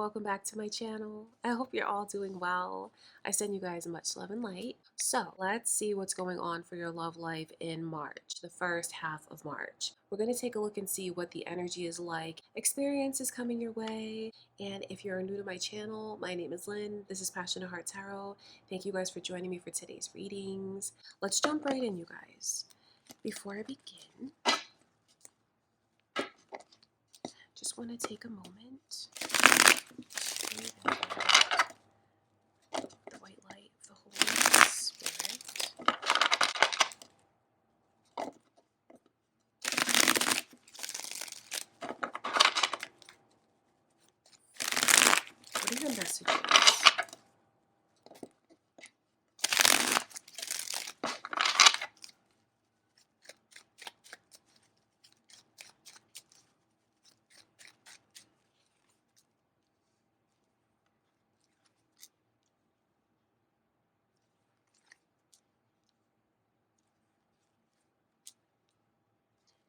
welcome back to my channel. I hope you're all doing well. I send you guys much love and light. So let's see what's going on for your love life in March, the first half of March. We're going to take a look and see what the energy is like, experiences coming your way. And if you're new to my channel, my name is Lynn. This is Passionate Heart Tarot. Thank you guys for joining me for today's readings. Let's jump right in, you guys. Before I begin, just want to take a moment to invite the white light of the Holy Spirit. What are your messages?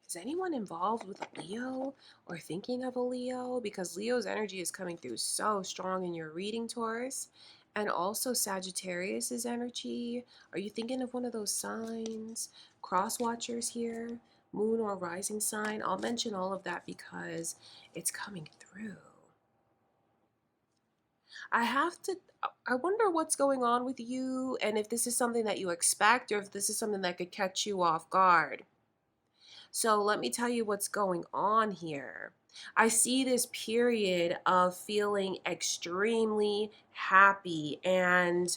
Is anyone involved with a Leo or thinking of a Leo? Because Leo's energy is coming through so strong in your reading, Taurus. And also Sagittarius's energy. Are you thinking of one of those signs? Cross watchers here, moon or rising sign. I'll mention all of that because it's coming through. I wonder what's going on with you and if this is something that you expect or if this is something that could catch you off guard. So let me tell you what's going on here. I see this period of feeling extremely happy and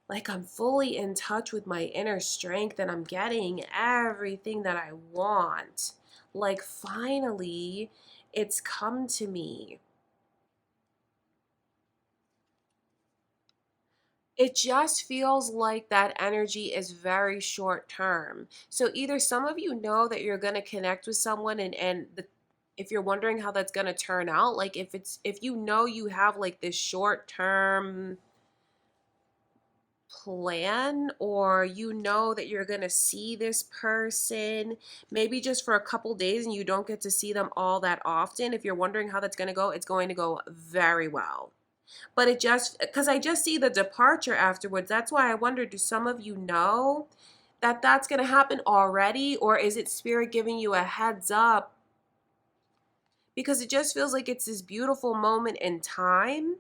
like I'm fully in touch with my inner strength and I'm getting everything that I want. Like finally, it's come to me. It just feels like that energy is very short term. So either some of you know that you're going to connect with someone if you're wondering how that's going to turn out, like if you know you have like this short term plan or you know that you're going to see this person maybe just for a couple days and you don't get to see them all that often, if you're wondering how that's going to go, it's going to go very well. But it just, because I just see the departure afterwards. That's why I wonder, do some of you know that that's going to happen already? Or is it spirit giving you a heads up? Because it just feels like it's this beautiful moment in time.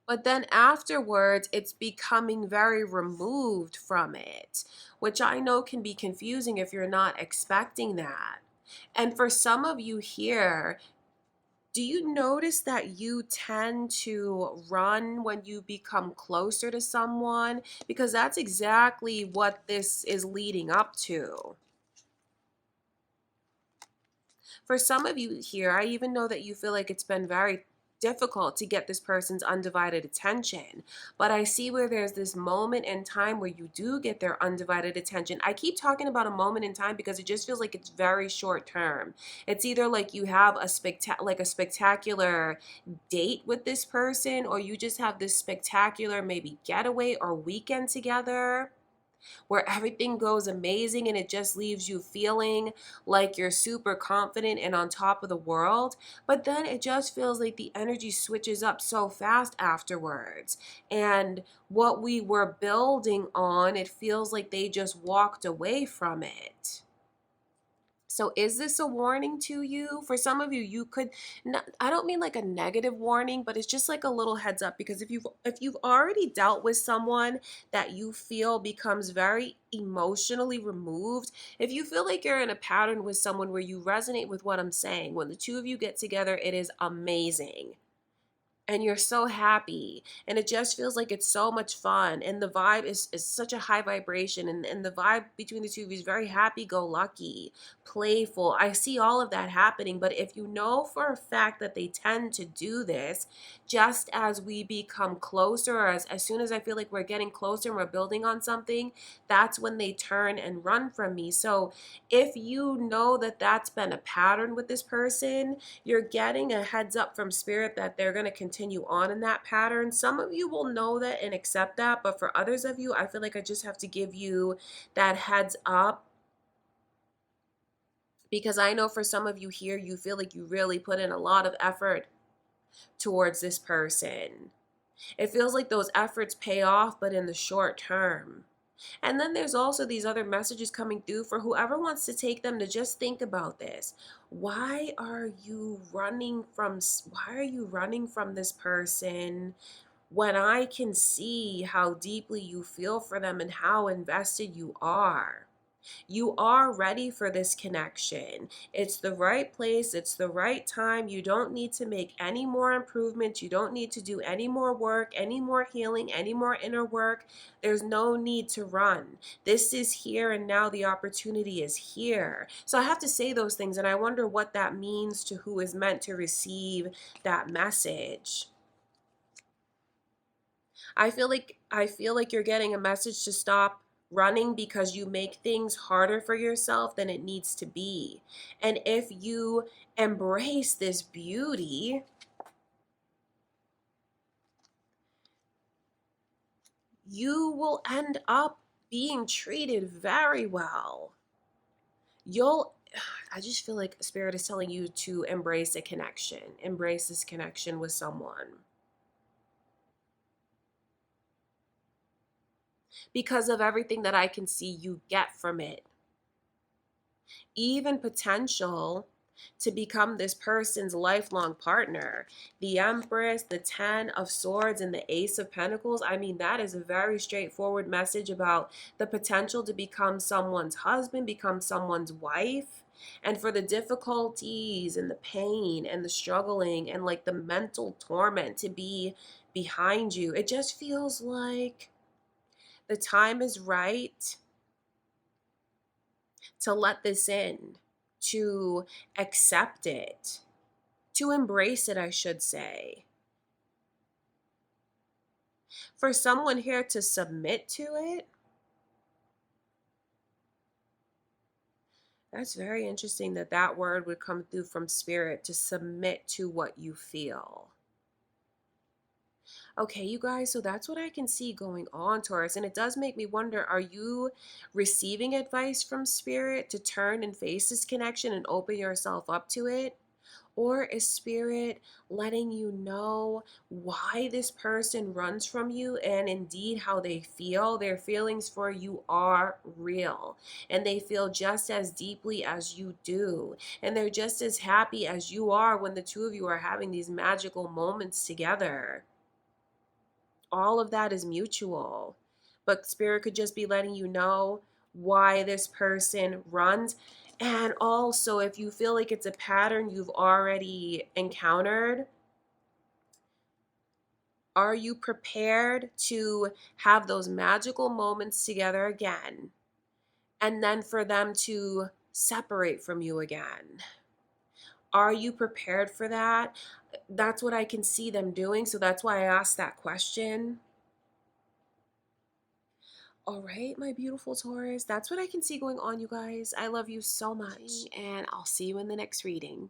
But then afterwards, it's becoming very removed from it, which I know can be confusing if you're not expecting that. And for some of you here, do you notice that you tend to run when you become closer to someone? Because that's exactly what this is leading up to. For some of you here, I even know that you feel like it's been very difficult to get this person's undivided attention. But I see where there's this moment in time where you do get their undivided attention. I keep talking about a moment in time because it just feels like it's very short term. It's either like you have a spectacular date with this person, or you just have this spectacular maybe getaway or weekend together where everything goes amazing and it just leaves you feeling like you're super confident and on top of the world. But then it just feels like the energy switches up so fast afterwards. And what we were building on, it feels like they just walked away from it. So is this a warning to you? For some of you, you could not, I don't mean like a negative warning, but it's just like a little heads up, because if you've already dealt with someone that you feel becomes very emotionally removed, if you feel like you're in a pattern with someone where you resonate with what I'm saying, when the two of you get together, it is amazing. And you're so happy and it just feels like it's so much fun and the vibe is such a high vibration, and the vibe between the two of you is very happy-go-lucky, playful. I see all of that happening. But if you know for a fact that they tend to do this just as we become closer, or as soon as I feel like we're getting closer and we're building on something, that's when they turn and run from me. So if you know that that's been a pattern with this person, you're getting a heads up from spirit that they're going to continue on in that pattern. Some of you will know that and accept that, but for others of you, I feel like I just have to give you that heads up, because I know for some of you here, you feel like you really put in a lot of effort towards this person. It feels like those efforts pay off, but in the short term. And then there's also these other messages coming through for whoever wants to take them to just think about this. Why are you running from this person when I can see how deeply you feel for them and how invested you are? You are ready for this connection. It's the right place, it's the right time. You don't need to make any more improvements. You don't need to do any more work, any more healing, any more inner work. There's no need to run. This is here and now. The opportunity is here. So I have to say those things, and I wonder what that means to who is meant to receive that message. I feel like you're getting a message to stop running because you make things harder for yourself than it needs to be. And if you embrace this beauty, you will end up being treated very well. You'll I just feel like spirit is telling you to embrace a connection. Embrace this connection with someone because of everything that I can see you get from it. Even potential to become this person's lifelong partner. The Empress, the Ten of Swords, and the Ace of Pentacles. I mean, that is a very straightforward message about the potential to become someone's husband, become someone's wife. And for the difficulties and the pain and the struggling and like the mental torment to be behind you, it just feels like the time is right to let this in, to accept it, to embrace it, I should say. For someone here to submit to it, that's very interesting that that word would come through from spirit, to submit to what you feel. Okay, you guys, so that's what I can see going on, Taurus. And it does make me wonder, are you receiving advice from spirit to turn and face this connection and open yourself up to it? Or is spirit letting you know why this person runs from you and indeed how they feel? Their feelings for you are real and they feel just as deeply as you do. And they're just as happy as you are when the two of you are having these magical moments together. All of that is mutual. But spirit could just be letting you know why this person runs. And also, if you feel like it's a pattern you've already encountered, are you prepared to have those magical moments together again and then for them to separate from you again? Are you prepared for that? That's what I can see them doing. So that's why I asked that question. All right, my beautiful Taurus. That's what I can see going on, you guys. I love you so much, and I'll see you in the next reading.